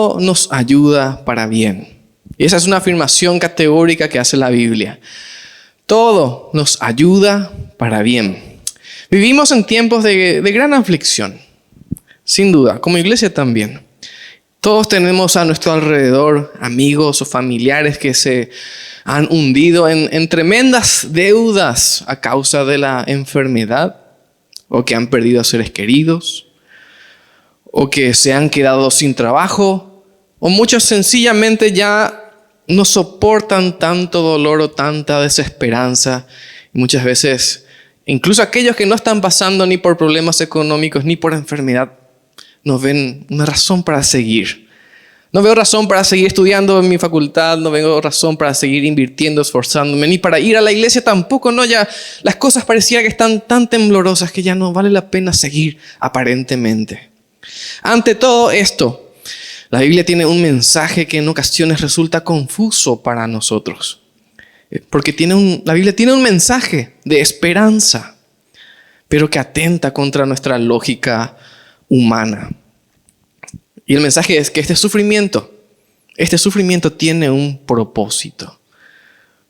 todo nos ayuda para bien. Y esa es una afirmación categórica que hace la Biblia. Todo nos ayuda para bien. Vivimos en tiempos de gran aflicción, sin duda, como iglesia también. Todos tenemos a nuestro alrededor amigos o familiares que se han hundido en tremendas deudas a causa de la enfermedad, o que han perdido a seres queridos, o que se han quedado sin trabajo, o muchos sencillamente ya no soportan tanto dolor o tanta desesperanza. Y muchas veces, incluso aquellos que no están pasando ni por problemas económicos ni por enfermedad, no ven una razón para seguir. No veo razón para seguir estudiando en mi facultad, no veo razón para seguir invirtiendo, esforzándome, ni para ir a la iglesia tampoco, no, ya las cosas parecían que están tan temblorosas que ya no vale la pena seguir aparentemente. Ante todo esto, la Biblia tiene un mensaje que en ocasiones resulta confuso para nosotros. Porque la Biblia tiene un mensaje de esperanza, pero que atenta contra nuestra lógica humana. Y el mensaje es que este sufrimiento tiene un propósito.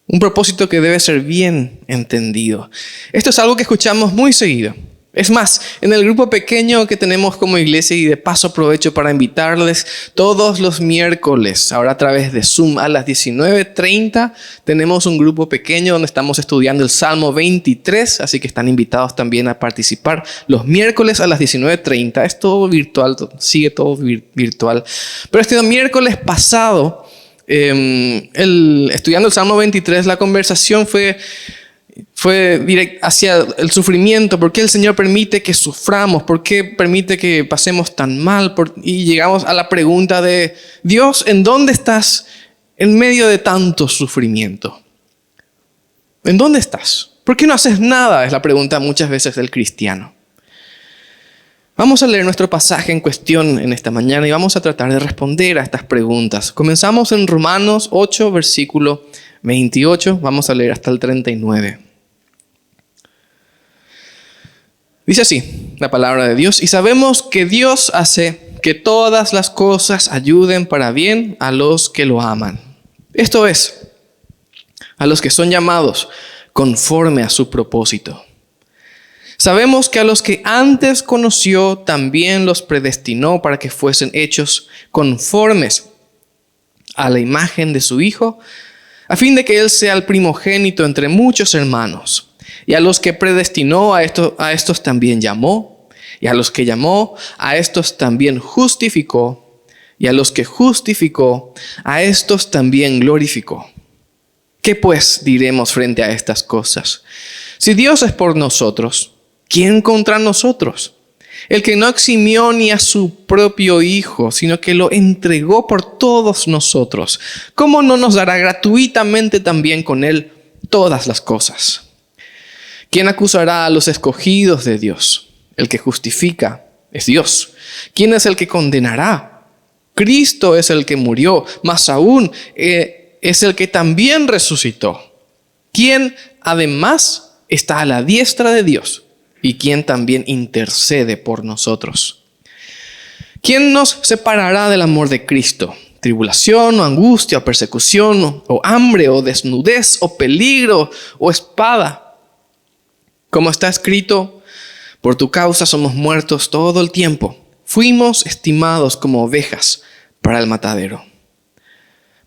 Un propósito que debe ser bien entendido. Esto es algo que escuchamos muy seguido. Es más, en el grupo pequeño que tenemos como iglesia, y de paso aprovecho para invitarles, todos los miércoles, ahora a través de Zoom a las 19:30, tenemos un grupo pequeño donde estamos estudiando el Salmo 23, así que están invitados también a participar los miércoles a las 19:30. Es todo virtual, sigue todo virtual. Pero este miércoles pasado, estudiando el Salmo 23, la conversación fue directa hacia el sufrimiento. ¿Por qué el Señor permite que suframos? ¿Por qué permite que pasemos tan mal? Y llegamos a la pregunta de: Dios, ¿en dónde estás en medio de tanto sufrimiento? ¿En dónde estás? ¿Por qué no haces nada? Es la pregunta muchas veces del cristiano. Vamos a leer nuestro pasaje en cuestión en esta mañana y vamos a tratar de responder a estas preguntas. Comenzamos en Romanos 8, versículo 28. Vamos a leer hasta el 39. Dice así la palabra de Dios: y sabemos que Dios hace que todas las cosas ayuden para bien a los que lo aman. Esto es, a los que son llamados conforme a su propósito. Sabemos que a los que antes conoció también los predestinó para que fuesen hechos conformes a la imagen de su Hijo, a fin de que Él sea el primogénito entre muchos hermanos. Y a los que predestinó, a estos también llamó. Y a los que llamó, a estos también justificó. Y a los que justificó, a estos también glorificó. ¿Qué pues diremos frente a estas cosas? Si Dios es por nosotros, ¿quién contra nosotros? El que no eximió ni a su propio Hijo, sino que lo entregó por todos nosotros, ¿cómo no nos dará gratuitamente también con Él todas las cosas? ¿Quién acusará a los escogidos de Dios? El que justifica es Dios. ¿Quién es el que condenará? Cristo es el que murió, más aún es el que también resucitó. ¿Quién además está a la diestra de Dios y quien también intercede por nosotros? ¿Quién nos separará del amor de Cristo? ¿Tribulación o angustia o persecución o hambre o desnudez o peligro o espada? Como está escrito: por tu causa somos muertos todo el tiempo. Fuimos estimados como ovejas para el matadero.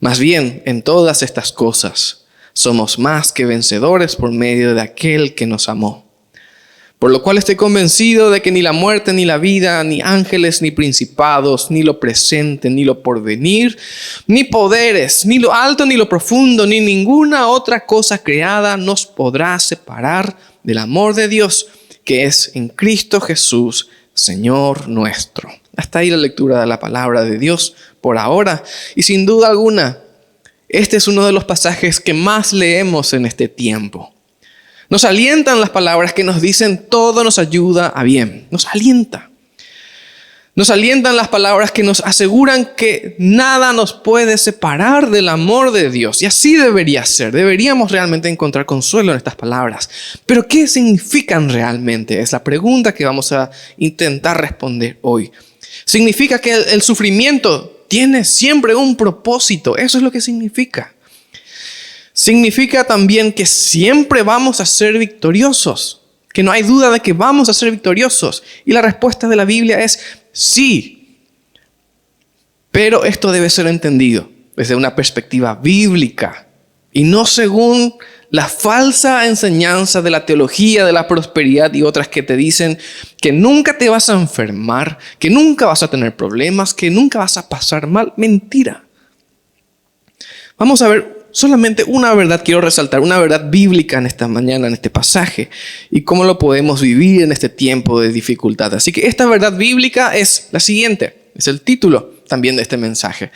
Más bien, en todas estas cosas somos más que vencedores por medio de aquel que nos amó. Por lo cual estoy convencido de que ni la muerte, ni la vida, ni ángeles, ni principados, ni lo presente, ni lo porvenir, ni poderes, ni lo alto, ni lo profundo, ni ninguna otra cosa creada nos podrá separar del amor de Dios que es en Cristo Jesús, Señor nuestro. Hasta ahí la lectura de la palabra de Dios por ahora. Y sin duda alguna, este es uno de los pasajes que más leemos en este tiempo. Nos alientan las palabras que nos dicen: todo nos ayuda a bien. Nos alienta. Nos alientan las palabras que nos aseguran que nada nos puede separar del amor de Dios. Y así debería ser. Deberíamos realmente encontrar consuelo en estas palabras. Pero ¿qué significan realmente? Es la pregunta que vamos a intentar responder hoy. ¿Significa que el sufrimiento tiene siempre un propósito. Eso es lo que significa. Significa también que siempre vamos a ser victoriosos, que no hay duda de que vamos a ser victoriosos. Y la respuesta de la Biblia es sí. Pero esto debe ser entendido desde una perspectiva bíblica y no según la falsa enseñanza de la teología de la prosperidad y otras que te dicen que nunca te vas a enfermar, que nunca vas a tener problemas, que nunca vas a pasar mal. Mentira. Vamos a ver solamente una verdad, quiero resaltar, una verdad bíblica en esta mañana, en este pasaje, y cómo lo podemos vivir en este tiempo de dificultad. Así que esta verdad bíblica es la siguiente, es el título también de este mensaje.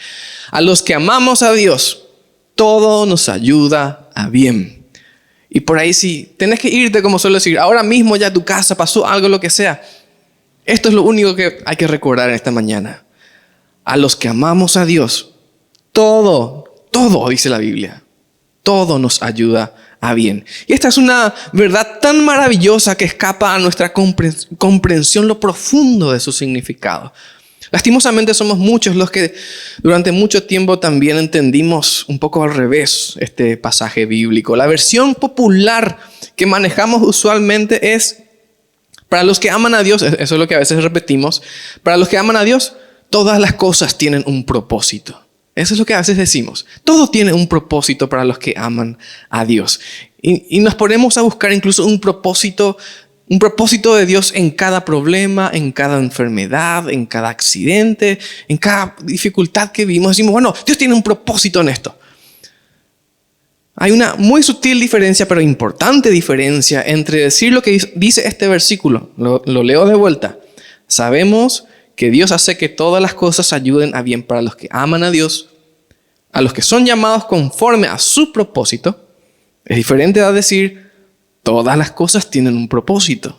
A los que amamos a Dios, todo nos ayuda a bien. Y por ahí si tenés que irte, como suelo decir, ahora mismo ya a tu casa pasó algo, lo que sea. Esto es lo único que hay que recordar en esta mañana. A los que amamos a Dios, todo, dice la Biblia, todo nos ayuda a bien. Y esta es una verdad tan maravillosa que escapa a nuestra comprensión lo profundo de su significado. Lastimosamente somos muchos los que durante mucho tiempo también entendimos un poco al revés este pasaje bíblico. La versión popular que manejamos usualmente es, para los que aman a Dios, eso es lo que a veces repetimos, para los que aman a Dios, todas las cosas tienen un propósito. Eso es lo que a veces decimos. Todo tiene un propósito para los que aman a Dios. Y nos ponemos a buscar incluso un propósito de Dios en cada problema, en cada enfermedad, en cada accidente, en cada dificultad que vivimos. Decimos, bueno, Dios tiene un propósito en esto. Hay una muy sutil diferencia, pero importante diferencia entre decir lo que dice este versículo. Lo leo de vuelta. Sabemos que Dios hace que todas las cosas ayuden a bien para los que aman a Dios, a los que son llamados conforme a su propósito. Es diferente a decir, todas las cosas tienen un propósito.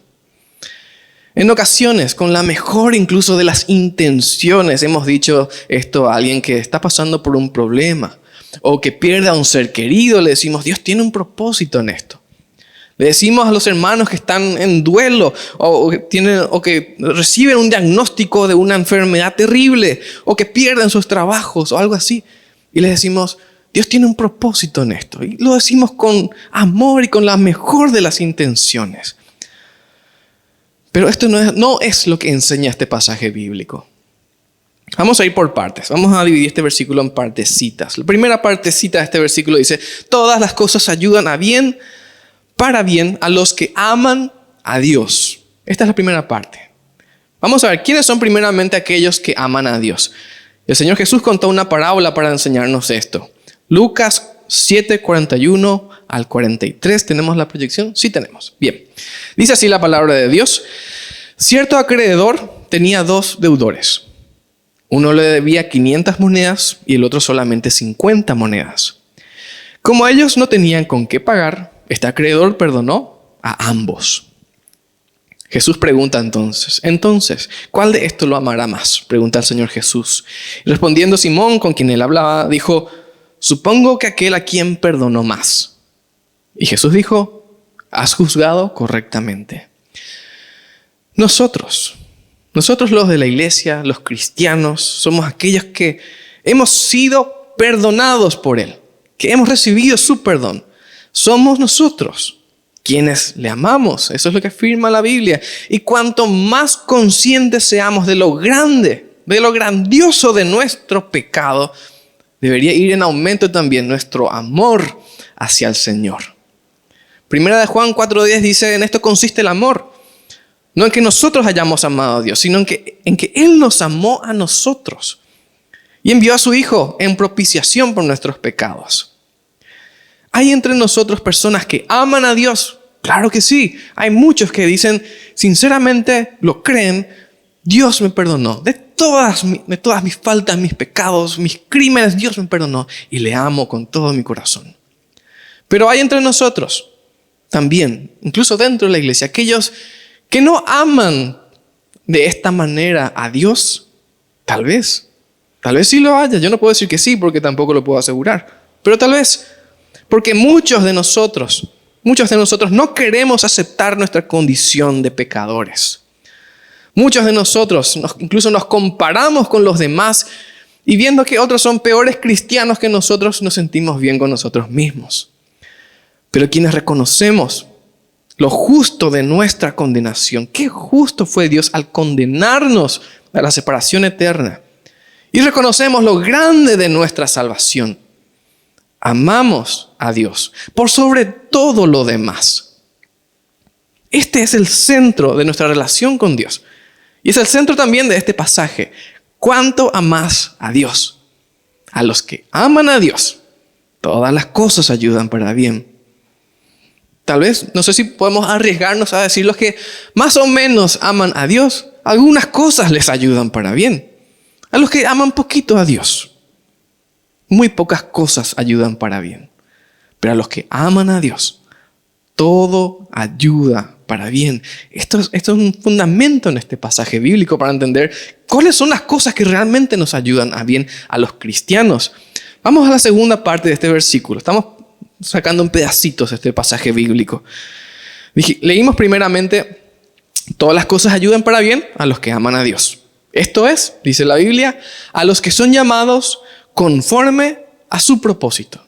En ocasiones, con la mejor incluso de las intenciones, hemos dicho esto a alguien que está pasando por un problema o que pierde a un ser querido, le decimos, Dios tiene un propósito en esto. Le decimos a los hermanos que están en duelo o que reciben un diagnóstico de una enfermedad terrible o que pierden sus trabajos o algo así. Y les decimos, Dios tiene un propósito en esto. Y lo decimos con amor y con la mejor de las intenciones. Pero esto no es lo que enseña este pasaje bíblico. Vamos a ir por partes. Vamos a dividir este versículo en partecitas. La primera partecita de este versículo dice, todas las cosas ayudan a bien, para bien a los que aman a Dios. Esta es la primera parte. Vamos a ver, ¿quiénes son primeramente aquellos que aman a Dios? El Señor Jesús contó una parábola para enseñarnos esto. Lucas 7, 41 al 43. ¿Tenemos la proyección? Sí tenemos. Bien. Dice así la palabra de Dios. Cierto acreedor tenía 2 deudores. Uno le debía 500 monedas y el otro solamente 50 monedas. Como ellos no tenían con qué pagar, este acreedor perdonó a ambos. Jesús pregunta entonces, ¿cuál de estos lo amará más? Pregunta el Señor Jesús. Y respondiendo Simón, con quien él hablaba, dijo, supongo que aquel a quien perdonó más. Y Jesús dijo, has juzgado correctamente. Nosotros los de la iglesia, los cristianos, somos aquellos que hemos sido perdonados por Él, que hemos recibido su perdón. Somos nosotros quienes le amamos. Eso es lo que afirma la Biblia. Y cuanto más conscientes seamos de lo grande, de lo grandioso de nuestro pecado, debería ir en aumento también nuestro amor hacia el Señor. Primera de Juan 4:10 dice, en esto consiste el amor. No en que nosotros hayamos amado a Dios, sino en que Él nos amó a nosotros y envió a su Hijo en propiciación por nuestros pecados. ¿Hay entre nosotros personas que aman a Dios? Claro que sí. Hay muchos que dicen, sinceramente lo creen, Dios me perdonó. De todas mis faltas, mis pecados, mis crímenes, Dios me perdonó y le amo con todo mi corazón. Pero hay entre nosotros también, incluso dentro de la iglesia, aquellos que no aman de esta manera a Dios. Tal vez sí lo haya. Yo no puedo decir que sí porque tampoco lo puedo asegurar. Pero tal vez, porque muchos de nosotros no queremos aceptar nuestra condición de pecadores. Muchos de nosotros incluso nos comparamos con los demás Y viendo que otros son peores cristianos que nosotros, nos sentimos bien con nosotros mismos. Pero quienes reconocemos lo justo de nuestra condenación, qué justo fue Dios al condenarnos a la separación eterna. Y reconocemos lo grande de nuestra salvación. Amamos a Dios por sobre todo lo demás. Este es el centro de nuestra relación con Dios. Y es el centro también de este pasaje. ¿Cuánto amas a Dios? A los que aman a Dios, todas las cosas ayudan para bien. Tal vez, no sé si podemos arriesgarnos a decir los que más o menos aman a Dios, algunas cosas les ayudan para bien. A los que aman poquito a Dios, muy pocas cosas ayudan para bien. Pero a los que aman a Dios, todo ayuda para bien. Esto es un fundamento en este pasaje bíblico para entender cuáles son las cosas que realmente nos ayudan a bien a los cristianos. Vamos a la segunda parte de este versículo. Estamos sacando en pedacitos este pasaje bíblico. Leímos primeramente, todas las cosas ayudan para bien a los que aman a Dios. Esto es, dice la Biblia, a los que son llamados conforme a su propósito.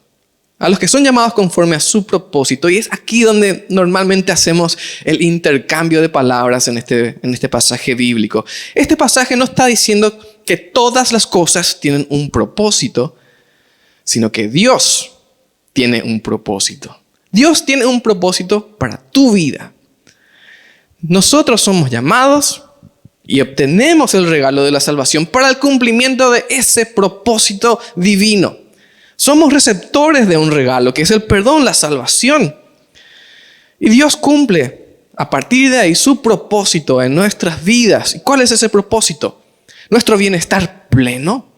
A los que son llamados conforme a su propósito. Y es aquí donde normalmente hacemos el intercambio de palabras en este pasaje bíblico. Este pasaje no está diciendo que todas las cosas tienen un propósito, sino que Dios tiene un propósito. Dios tiene un propósito para tu vida. Nosotros somos llamados y obtenemos el regalo de la salvación para el cumplimiento de ese propósito divino. Somos receptores de un regalo que es el perdón, la salvación. Y Dios cumple a partir de ahí su propósito en nuestras vidas. ¿Y cuál es ese propósito? Nuestro bienestar pleno.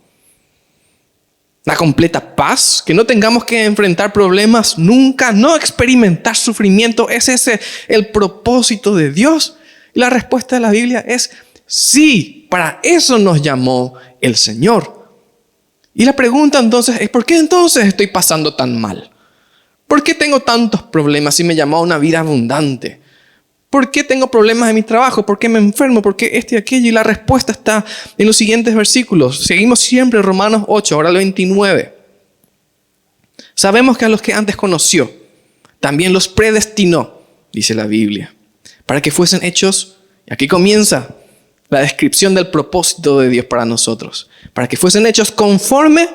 La completa paz, que no tengamos que enfrentar problemas nunca, no experimentar sufrimiento. ¿Es ese el propósito de Dios? Y la respuesta de la Biblia es sí, para eso nos llamó el Señor. Y la pregunta entonces es, ¿por qué entonces estoy pasando tan mal? ¿Por qué tengo tantos problemas si me llamó a una vida abundante? ¿Por qué tengo problemas en mi trabajo? ¿Por qué me enfermo? ¿Por qué esto y aquello? Y la respuesta está en los siguientes versículos. Seguimos siempre Romanos 8, ahora el 29. Sabemos que a los que antes conoció, también los predestinó, dice la Biblia, para que fuesen hechos, y aquí comienza la descripción del propósito de Dios para nosotros, para que fuesen hechos conforme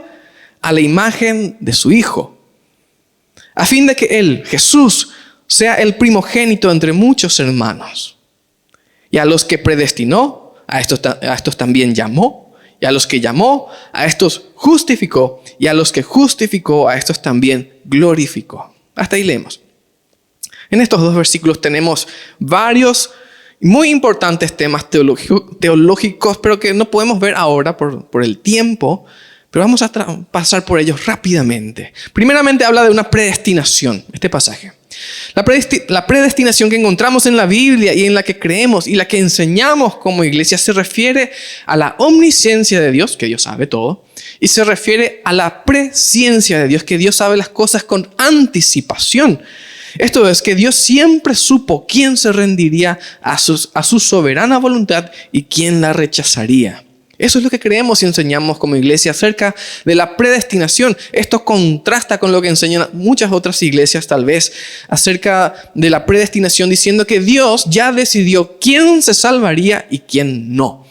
a la imagen de su Hijo, a fin de que Él, Jesús, sea el primogénito entre muchos hermanos. Y a los que predestinó, a estos también llamó. Y a los que llamó, a estos justificó. Y a los que justificó, a estos también glorificó. Hasta ahí leemos. En estos dos versículos tenemos varios muy importantes temas teológicos, pero que no podemos ver ahora por el tiempo. Pero vamos a pasar por ellos rápidamente. Primeramente habla de una predestinación, este pasaje. La predestinación que encontramos en la Biblia y en la que creemos y la que enseñamos como iglesia se refiere a la omnisciencia de Dios, que Dios sabe todo, y se refiere a la presciencia de Dios, que Dios sabe las cosas con anticipación. Esto es que Dios siempre supo quién se rendiría a su soberana voluntad y quién la rechazaría. Eso es lo que creemos y enseñamos como iglesia acerca de la predestinación. Esto contrasta con lo que enseñan muchas otras iglesias tal vez acerca de la predestinación, diciendo que Dios ya decidió quién se salvaría y quién no.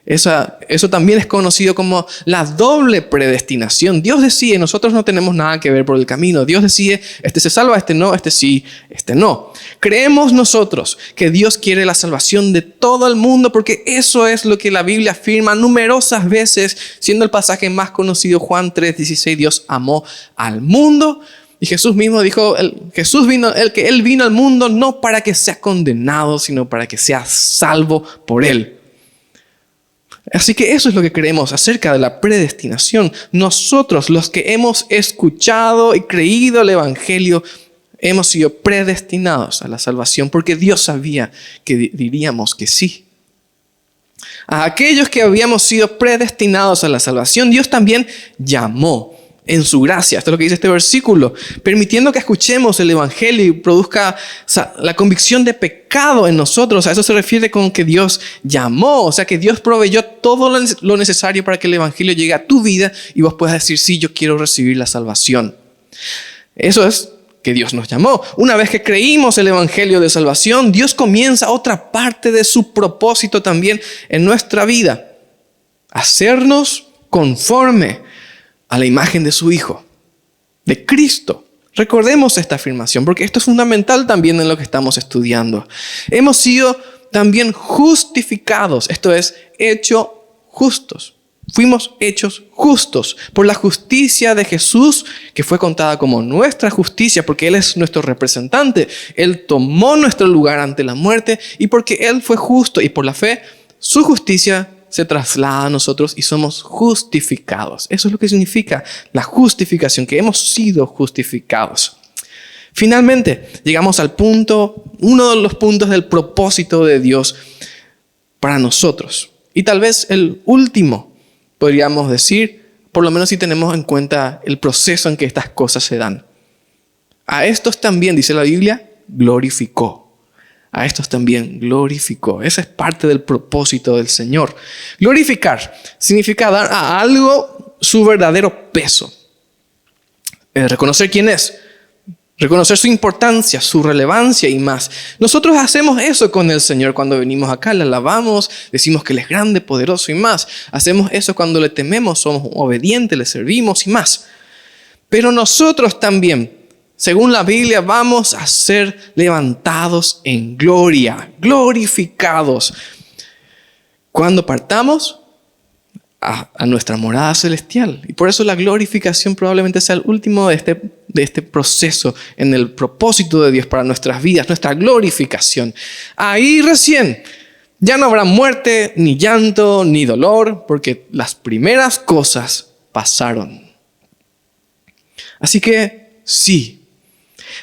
Eso también es conocido como la doble predestinación. Dios decide, nosotros no tenemos nada que ver por el camino. Dios decide, este se salva, este no, este sí, este no. Creemos nosotros que Dios quiere la salvación de todo el mundo, porque eso es lo que la Biblia afirma numerosas veces, siendo el pasaje más conocido Juan 3:16, Dios amó al mundo. Y Jesús mismo dijo, Él vino al mundo no para que sea condenado, sino para que sea salvo por Él. Así que eso es lo que creemos acerca de la predestinación. Nosotros, los que hemos escuchado y creído el Evangelio, hemos sido predestinados a la salvación porque Dios sabía que diríamos que sí. A aquellos que habíamos sido predestinados a la salvación, Dios también llamó. en su gracia. Esto es lo que dice este versículo. Permitiendo que escuchemos el evangelio y produzca la convicción de pecado en nosotros. A eso se refiere con que Dios llamó. O sea, que Dios proveyó todo lo necesario para que el evangelio llegue a tu vida y vos puedas decir, sí, yo quiero recibir la salvación. Eso es que Dios nos llamó. Una vez que creímos el evangelio de salvación, Dios comienza otra parte de su propósito también en nuestra vida. Hacernos conforme a la imagen de su Hijo, de Cristo. Recordemos esta afirmación, porque esto es fundamental también en lo que estamos estudiando. Hemos sido también justificados, esto es, hechos justos. Fuimos hechos justos por la justicia de Jesús, que fue contada como nuestra justicia, porque Él es nuestro representante. Él tomó nuestro lugar ante la muerte, y porque Él fue justo, y por la fe, su justicia se traslada a nosotros y somos justificados. Eso es lo que significa la justificación, que hemos sido justificados. Finalmente, llegamos al punto, uno de los puntos del propósito de Dios para nosotros. Y tal vez el último, podríamos decir, por lo menos si tenemos en cuenta el proceso en que estas cosas se dan. A estos también, dice la Biblia, glorificó. A estos también glorificó. Esa es parte del propósito del Señor. Glorificar significa dar a algo su verdadero peso. Reconocer quién es. Reconocer su importancia, su relevancia y más. Nosotros hacemos eso con el Señor cuando venimos acá. Le alabamos, decimos que Él es grande, poderoso y más. Hacemos eso cuando le tememos, somos obedientes, le servimos y más. Pero nosotros también, según la Biblia, vamos a ser levantados en gloria, glorificados. Cuando partamos a nuestra morada celestial. Y por eso la glorificación probablemente sea el último de este proceso en el propósito de Dios para nuestras vidas, nuestra glorificación. Ahí recién ya no habrá muerte, ni llanto, ni dolor, porque las primeras cosas pasaron. Así que sí,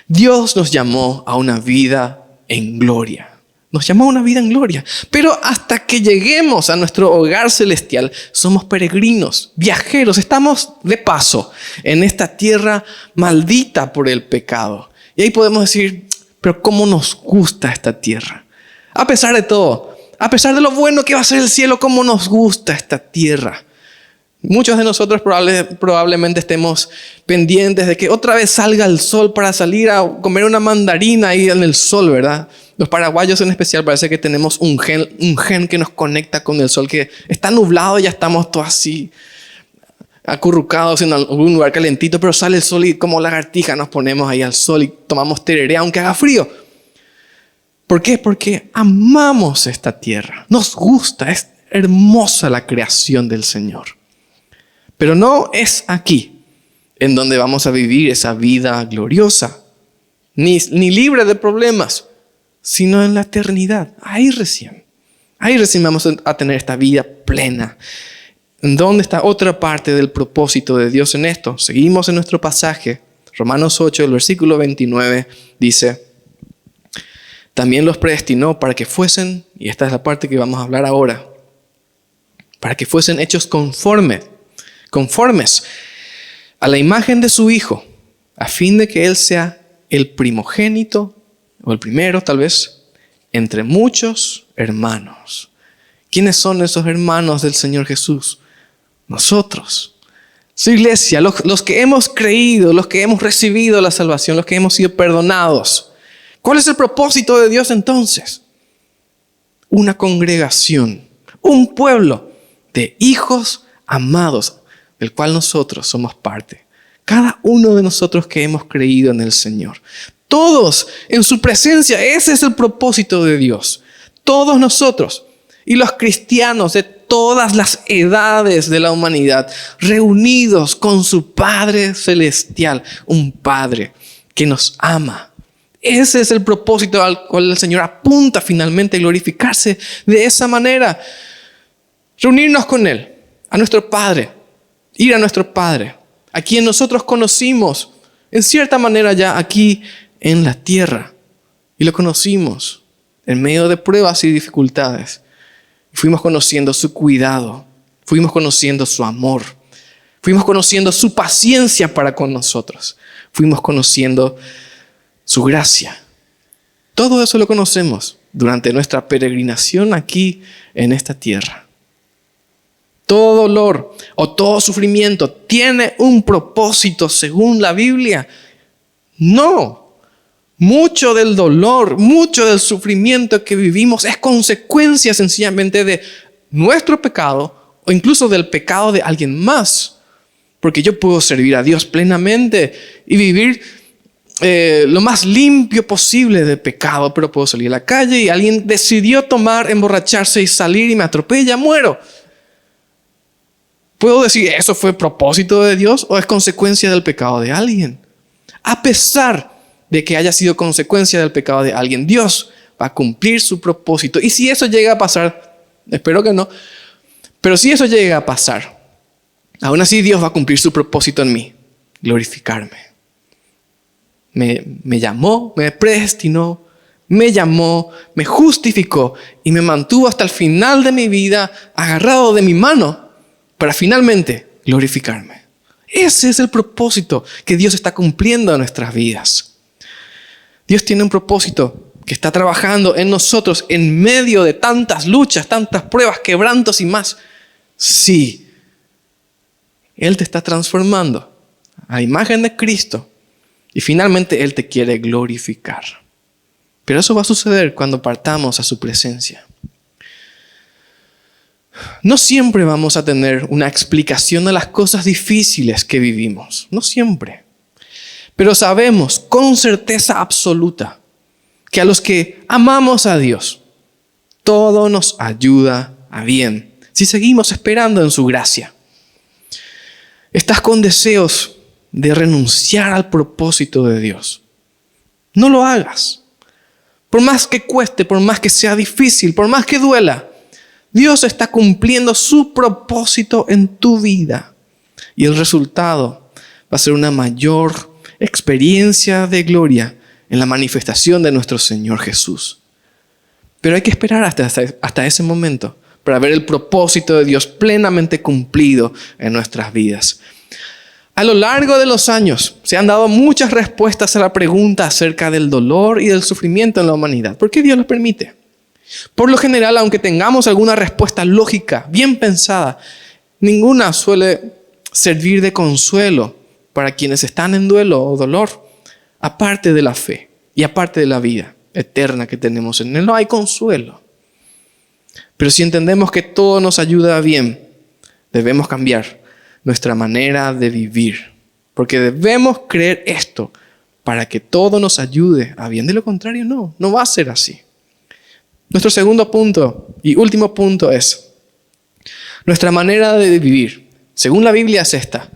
Dios nos llamó a una vida en gloria. Nos llamó a una vida en gloria. Pero hasta que lleguemos a nuestro hogar celestial, somos peregrinos, viajeros. Estamos de paso en esta tierra maldita por el pecado. Y ahí podemos decir, pero ¿cómo nos gusta esta tierra? A pesar de todo, a pesar de lo bueno que va a ser el cielo, ¿cómo nos gusta esta tierra? Muchos de nosotros probablemente estemos pendientes de que otra vez salga el sol para salir a comer una mandarina ahí en el sol, ¿verdad? Los paraguayos en especial parece que tenemos un gen que nos conecta con el sol, que está nublado y ya estamos todos así acurrucados en algún lugar calentito, pero sale el sol y como lagartija nos ponemos ahí al sol y tomamos tereré aunque haga frío. ¿Por qué? Porque amamos esta tierra, nos gusta, es hermosa la creación del Señor. Pero no es aquí en donde vamos a vivir esa vida gloriosa, ni libre de problemas, sino en la eternidad. Ahí recién vamos a tener esta vida plena. ¿En dónde está otra parte del propósito de Dios en esto? Seguimos en nuestro pasaje. Romanos 8, el versículo 29 dice: también los predestinó para que fuesen, y esta es la parte que vamos a hablar ahora, para que fuesen hechos conformes a la imagen de su Hijo, a fin de que Él sea el primogénito, o el primero tal vez, entre muchos hermanos. ¿Quiénes son esos hermanos del Señor Jesús? Nosotros, su iglesia, los que hemos creído, los que hemos recibido la salvación, los que hemos sido perdonados. ¿Cuál es el propósito de Dios entonces? Una congregación, un pueblo de hijos amados, del cual nosotros somos parte. Cada uno de nosotros que hemos creído en el Señor. Todos en su presencia, ese es el propósito de Dios. Todos nosotros y los cristianos de todas las edades de la humanidad, reunidos con su Padre Celestial, un Padre que nos ama. Ese es el propósito al cual el Señor apunta finalmente a glorificarse de esa manera. Reunirnos con Él, a nuestro Padre, ir a nuestro Padre, a quien nosotros conocimos, en cierta manera ya aquí en la tierra. Y lo conocimos en medio de pruebas y dificultades. Fuimos conociendo su cuidado, fuimos conociendo su amor, Fuimos conociendo su paciencia para con nosotros. Fuimos conociendo su gracia. Todo eso lo conocemos durante nuestra peregrinación aquí en esta tierra. Todo dolor o todo sufrimiento tiene un propósito según la Biblia. No. Mucho del dolor, mucho del sufrimiento que vivimos es consecuencia sencillamente de nuestro pecado o incluso del pecado de alguien más. Porque yo puedo servir a Dios plenamente y vivir lo más limpio posible de pecado, pero puedo salir a la calle y alguien decidió emborracharse y salir y me atropella, muero. ¿Puedo decir eso fue propósito de Dios o es consecuencia del pecado de alguien? A pesar de que haya sido consecuencia del pecado de alguien, Dios va a cumplir su propósito. Y si eso llega a pasar, espero que no, pero si eso llega a pasar, aún así Dios va a cumplir su propósito en mí, glorificarme. Me llamó, me predestinó, me llamó, me justificó y me mantuvo hasta el final de mi vida agarrado de mi mano para finalmente glorificarme. Ese es el propósito que Dios está cumpliendo en nuestras vidas. Dios tiene un propósito que está trabajando en nosotros en medio de tantas luchas, tantas pruebas, quebrantos y más. Sí, Él te está transformando a la imagen de Cristo y finalmente Él te quiere glorificar. Pero eso va a suceder cuando partamos a su presencia. No siempre vamos a tener una explicación de las cosas difíciles que vivimos. No siempre. Pero sabemos con certeza absoluta que a los que amamos a Dios, todo nos ayuda a bien si seguimos esperando en su gracia. Estás con deseos de renunciar al propósito de Dios. No lo hagas. Por más que cueste, por más que sea difícil, por más que duela, Dios está cumpliendo su propósito en tu vida. Y el resultado va a ser una mayor experiencia de gloria en la manifestación de nuestro Señor Jesús. Pero hay que esperar hasta ese momento para ver el propósito de Dios plenamente cumplido en nuestras vidas. A lo largo de los años se han dado muchas respuestas a la pregunta acerca del dolor y del sufrimiento en la humanidad. ¿Por qué Dios lo permite? Por lo general, aunque tengamos alguna respuesta lógica, bien pensada, ninguna suele servir de consuelo para quienes están en duelo o dolor, aparte de la fe y aparte de la vida eterna que tenemos en Él. No hay consuelo. Pero si entendemos que todo nos ayuda a bien, debemos cambiar nuestra manera de vivir. Porque debemos creer esto para que todo nos ayude a bien. De lo contrario, no va a ser así. Nuestro segundo punto y último punto es: nuestra manera de vivir, según la Biblia, es esta: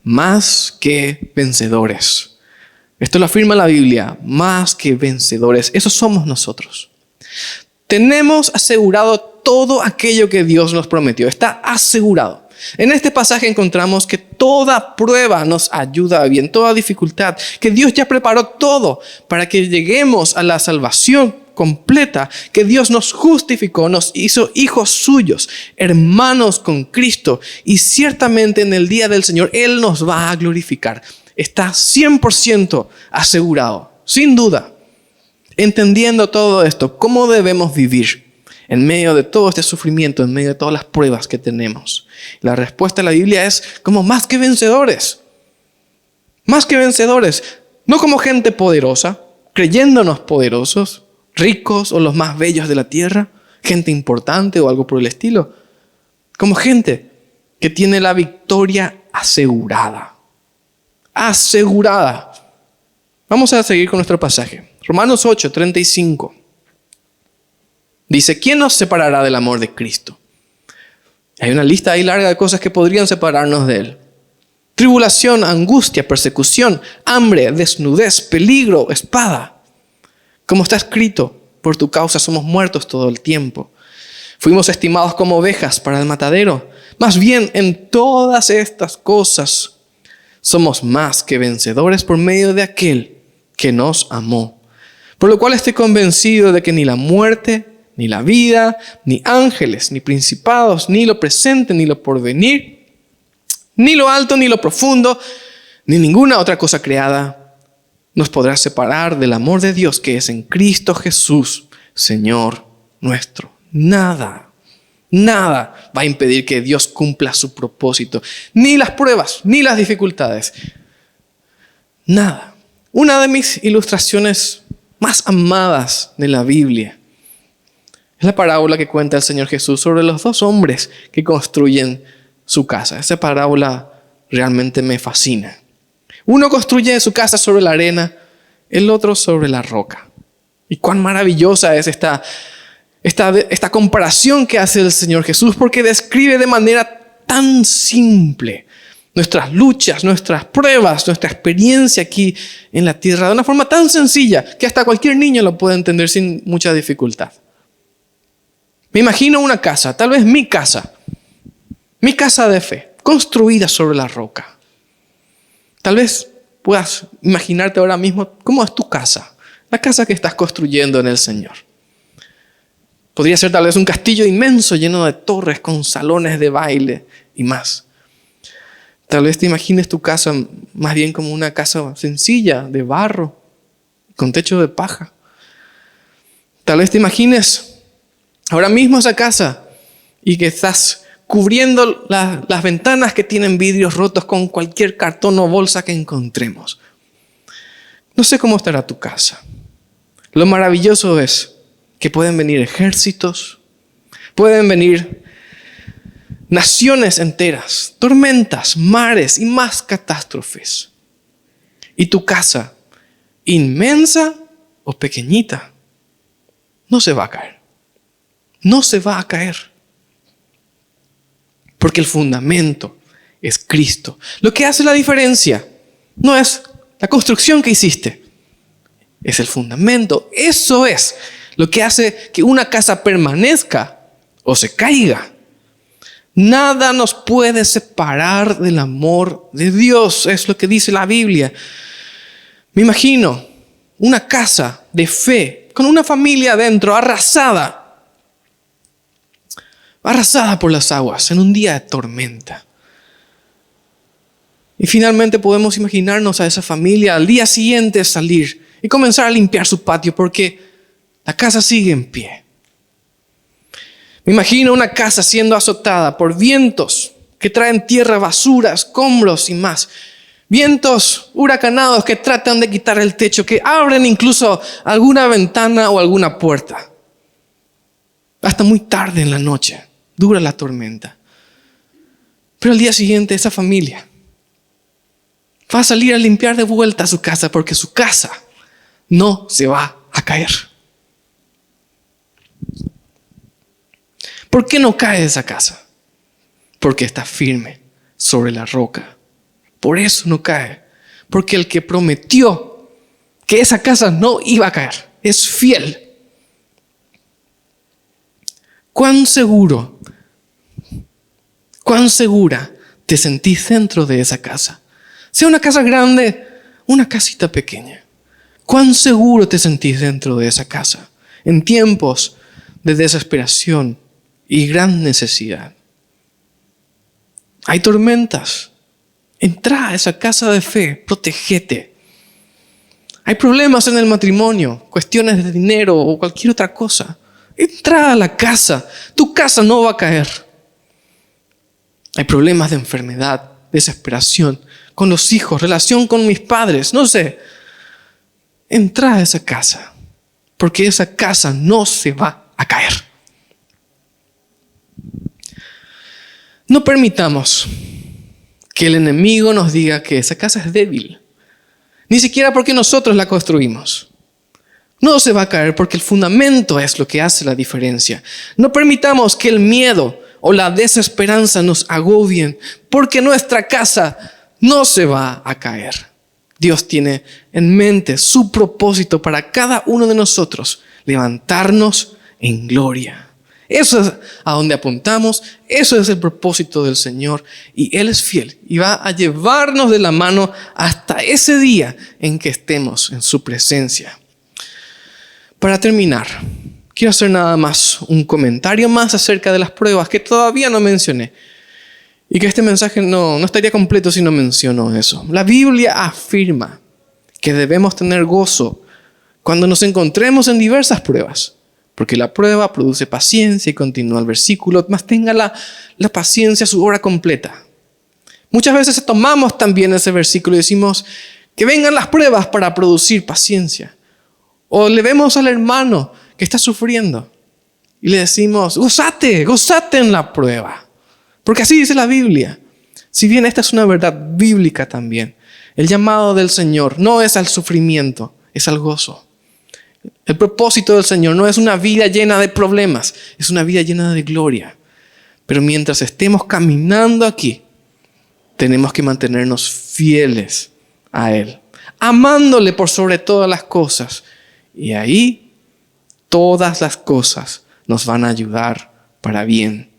más que vencedores. Esto lo afirma la Biblia: más que vencedores. Eso somos nosotros. Tenemos asegurado todo aquello que Dios nos prometió. Está asegurado. En este pasaje encontramos que toda prueba nos ayuda a bien, toda dificultad, que Dios ya preparó todo para que lleguemos a la salvación completa, que Dios nos justificó, nos hizo hijos suyos, hermanos con Cristo, y ciertamente en el día del Señor Él nos va a glorificar. Está 100% asegurado, sin duda. Entendiendo todo esto, ¿cómo debemos vivir en medio de todo este sufrimiento, en medio de todas las pruebas que tenemos? La respuesta de la Biblia es como más que vencedores. Más que vencedores. No como gente poderosa, creyéndonos poderosos, ricos o los más bellos de la tierra, gente importante o algo por el estilo. Como gente que tiene la victoria asegurada. Asegurada. Vamos a seguir con nuestro pasaje. Romanos 8:35. Dice: ¿quién nos separará del amor de Cristo? Hay una lista ahí larga de cosas que podrían separarnos de Él. Tribulación, angustia, persecución, hambre, desnudez, peligro, espada. Como está escrito: por tu causa somos muertos todo el tiempo. Fuimos estimados como ovejas para el matadero. Más bien, en todas estas cosas somos más que vencedores por medio de aquel que nos amó. Por lo cual estoy convencido de que ni la muerte, ni la vida, ni ángeles, ni principados, ni lo presente, ni lo porvenir, Ni lo alto, ni lo profundo, ni ninguna otra cosa creada nos podrá separar del amor de Dios que es en Cristo Jesús, Señor nuestro. Nada va a impedir que Dios cumpla su propósito. Ni las pruebas, ni las dificultades. Nada. Una de mis ilustraciones más amadas de la Biblia es la parábola que cuenta el Señor Jesús sobre los dos hombres que construyen su casa. Esa parábola realmente me fascina. Uno construye su casa sobre la arena, el otro sobre la roca. Y cuán maravillosa es esta comparación que hace el Señor Jesús, porque describe de manera tan simple nuestras luchas, nuestras pruebas, nuestra experiencia aquí en la tierra, de una forma tan sencilla que hasta cualquier niño lo puede entender sin mucha dificultad. Me imagino una casa, tal vez mi casa de fe, construida sobre la roca. Tal vez puedas imaginarte ahora mismo cómo es tu casa, la casa que estás construyendo en el Señor. Podría ser tal vez un castillo inmenso lleno de torres con salones de baile y más. Tal vez te imagines tu casa más bien como una casa sencilla de barro, con techo de paja. Tal vez te imagines ahora mismo esa casa y que estás cubriendo las ventanas que tienen vidrios rotos con cualquier cartón o bolsa que encontremos. No sé cómo estará tu casa. Lo maravilloso es que pueden venir ejércitos, pueden venir naciones enteras, tormentas, mares y más catástrofes. Y tu casa, inmensa o pequeñita, no se va a caer. No se va a caer. Porque el fundamento es Cristo. Lo que hace la diferencia no es la construcción que hiciste, es el fundamento. Eso es lo que hace que una casa permanezca o se caiga. Nada nos puede separar del amor de Dios, es lo que dice la Biblia. Me imagino una casa de fe con una familia adentro arrasada por las aguas en un día de tormenta. Y finalmente podemos imaginarnos a esa familia al día siguiente salir y comenzar a limpiar su patio porque la casa sigue en pie. Me imagino una casa siendo azotada por vientos que traen tierra, basura, escombros y más. Vientos huracanados que tratan de quitar el techo, que abren incluso alguna ventana o alguna puerta. Hasta muy tarde en la noche dura la tormenta. Pero al día siguiente esa familia va a salir a limpiar de vuelta su casa porque su casa no se va a caer. ¿Por qué no cae esa casa? Porque está firme sobre la roca. Por eso no cae. Porque el que prometió que esa casa no iba a caer es fiel. ¿Cuán segura te sentís dentro de esa casa? Sea una casa grande, una casita pequeña. ¿Cuán seguro te sentís dentro de esa casa? En tiempos de desesperación y gran necesidad. Hay tormentas. Entrá a esa casa de fe, protégete. Hay problemas en el matrimonio, cuestiones de dinero o cualquier otra cosa. Entrá a la casa, tu casa no va a caer. Hay problemas de enfermedad, desesperación, con los hijos, relación con mis padres, no sé. Entrá a esa casa, porque esa casa no se va a caer. No permitamos que el enemigo nos diga que esa casa es débil, ni siquiera porque nosotros la construimos. No se va a caer porque el fundamento es lo que hace la diferencia. No permitamos que el miedo o la desesperanza nos agobien porque nuestra casa no se va a caer. Dios tiene en mente su propósito para cada uno de nosotros, levantarnos en gloria. Eso es a donde apuntamos, eso es el propósito del Señor y Él es fiel y va a llevarnos de la mano hasta ese día en que estemos en su presencia. Para terminar, quiero hacer nada más un comentario más acerca de las pruebas que todavía no mencioné. Y que este mensaje no estaría completo si no menciono eso. La Biblia afirma que debemos tener gozo cuando nos encontremos en diversas pruebas. Porque la prueba produce paciencia y continúa el versículo. Mas tenga la paciencia su obra completa. Muchas veces tomamos también ese versículo y decimos que vengan las pruebas para producir paciencia. O le vemos al hermano que está sufriendo y le decimos, gózate en la prueba. Porque así dice la Biblia. Si bien esta es una verdad bíblica también, el llamado del Señor no es al sufrimiento, es al gozo. El propósito del Señor no es una vida llena de problemas, es una vida llena de gloria. Pero mientras estemos caminando aquí, tenemos que mantenernos fieles a Él, amándole por sobre todas las cosas. Y ahí todas las cosas nos van a ayudar para bien.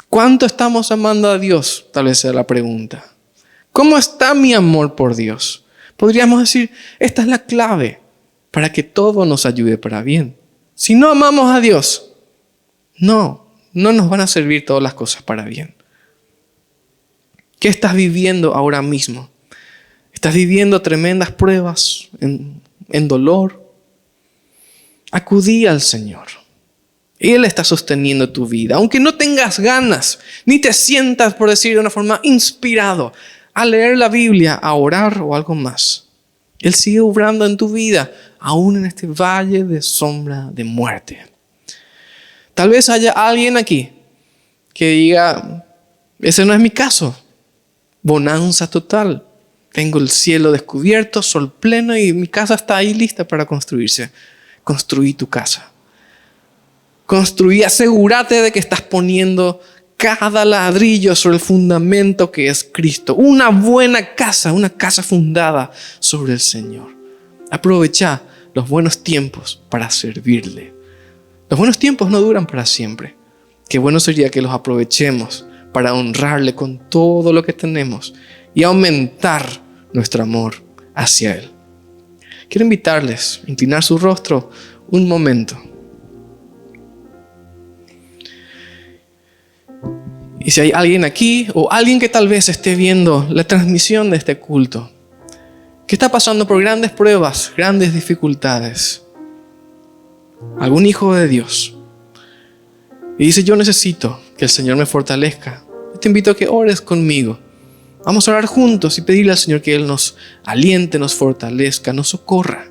¿Cuánto estamos amando a Dios? Tal vez sea la pregunta. ¿Cómo está mi amor por Dios? Podríamos decir, esta es la clave para que todo nos ayude para bien. Si no amamos a Dios, no nos van a servir todas las cosas para bien. ¿Qué estás viviendo ahora mismo? ¿Estás viviendo tremendas pruebas en dolor? Acudí al Señor. Él está sosteniendo tu vida. Aunque no tengas ganas, ni te sientas, por decir de una forma, inspirado a leer la Biblia, a orar o algo más. Él sigue obrando en tu vida, aún en este valle de sombra de muerte. Tal vez haya alguien aquí que diga, ese no es mi caso. Bonanza total. Tengo el cielo descubierto, sol pleno y mi casa está ahí lista para construirse. Construí tu casa. Construí, asegúrate de que estás poniendo cada ladrillo sobre el fundamento que es Cristo. Una buena casa, una casa fundada sobre el Señor. Aprovecha los buenos tiempos para servirle. Los buenos tiempos no duran para siempre. Qué bueno sería que los aprovechemos para honrarle con todo lo que tenemos y aumentar nuestro amor hacia Él. Quiero invitarles a inclinar su rostro un momento. Y si hay alguien aquí o alguien que tal vez esté viendo la transmisión de este culto, que está pasando por grandes pruebas, grandes dificultades, algún hijo de Dios, y dice, yo necesito que el Señor me fortalezca, te invito a que ores conmigo. Vamos a orar juntos y pedirle al Señor que Él nos aliente, nos fortalezca, nos socorra.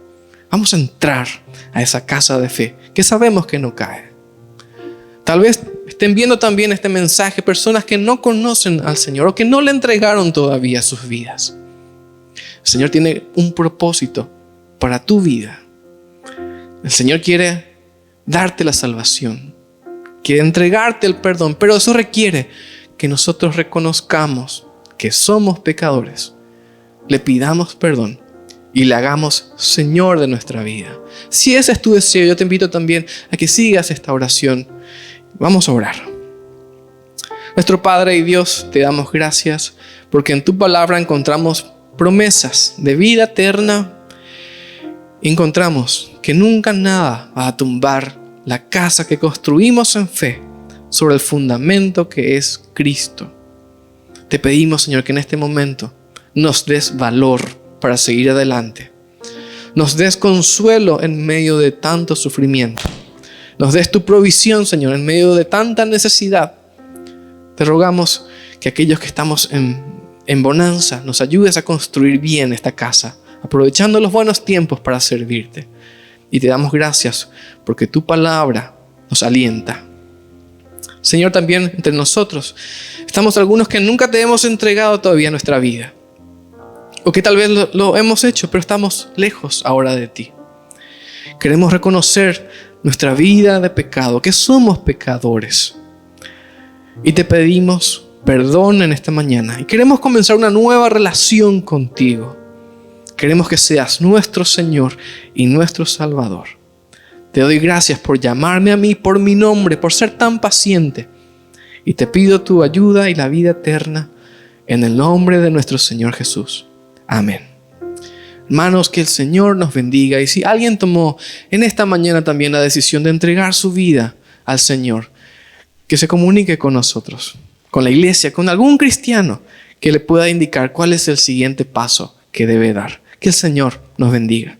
Vamos a entrar a esa casa de fe que sabemos que no cae. Tal vez estén viendo también este mensaje personas que no conocen al Señor o que no le entregaron todavía sus vidas. El Señor tiene un propósito para tu vida. El Señor quiere darte la salvación, quiere entregarte el perdón, pero eso requiere que nosotros reconozcamos que somos pecadores, le pidamos perdón y le hagamos Señor de nuestra vida. Si ese es tu deseo, yo te invito también a que sigas esta oración. Vamos a orar. Nuestro Padre y Dios, te damos gracias porque en tu palabra encontramos promesas de vida eterna. Encontramos que nunca nada va a tumbar la casa que construimos en fe sobre el fundamento que es Cristo. Te pedimos, Señor, que en este momento nos des valor para seguir adelante. Nos des consuelo en medio de tanto sufrimiento. Nos des tu provisión, Señor, en medio de tanta necesidad. Te rogamos que aquellos que estamos en bonanza nos ayudes a construir bien esta casa, aprovechando los buenos tiempos para servirte. Y te damos gracias porque tu palabra nos alienta. Señor, también entre nosotros estamos algunos que nunca te hemos entregado todavía nuestra vida. O que tal vez lo hemos hecho, pero estamos lejos ahora de ti. Queremos reconocer nuestra vida de pecado, que somos pecadores. Y te pedimos perdón en esta mañana. Y queremos comenzar una nueva relación contigo. Queremos que seas nuestro Señor y nuestro Salvador. Te doy gracias por llamarme a mí por mi nombre, por ser tan paciente. Y te pido tu ayuda y la vida eterna en el nombre de nuestro Señor Jesús. Amén. Hermanos, que el Señor nos bendiga. Y si alguien tomó en esta mañana también la decisión de entregar su vida al Señor, que se comunique con nosotros. con la iglesia, con algún cristiano que le pueda indicar cuál es el siguiente paso que debe dar. Que el Señor nos bendiga.